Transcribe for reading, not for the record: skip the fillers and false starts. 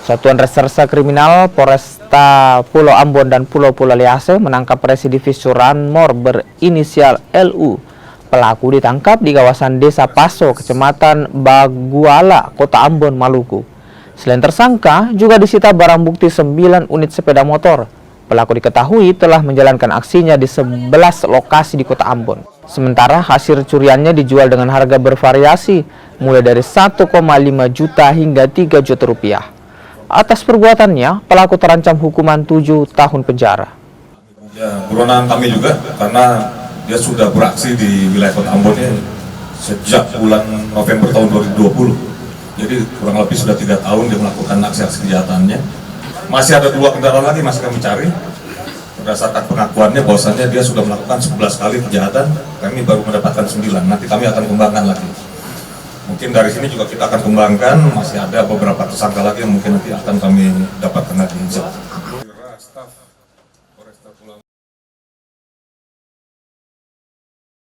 Satuan Reserse Kriminal Polresta Pulau Ambon dan Pulau Liyase menangkap residivis curanmor berinisial LU. Pelaku ditangkap di kawasan Desa Paso, Kecamatan Baguala, Kota Ambon, Maluku. Selain tersangka, juga disita barang bukti 9 unit sepeda motor. Pelaku diketahui telah menjalankan aksinya di 11 lokasi di Kota Ambon. Sementara hasil curiannya dijual dengan harga bervariasi, mulai dari 1,5 juta hingga 3 juta rupiah. Atas perbuatannya, pelaku terancam hukuman 7 tahun penjara. Ya, buronan kami juga karena dia sudah beraksi di wilayah Kota Ambon sejak bulan November tahun 2020. Jadi kurang lebih sudah 3 tahun dia melakukan aksi-aksi kejahatannya. Masih ada 2 kendaraan lagi masih kami cari. Berdasarkan pengakuannya bahwasannya dia sudah melakukan 11 kali kejahatan. Kami baru mendapatkan 9. Nanti kami akan kembangkan lagi. Mungkin dari sini juga kita akan kembangkan, masih ada beberapa tersangka lagi yang mungkin nanti akan kami dapatkan lagi.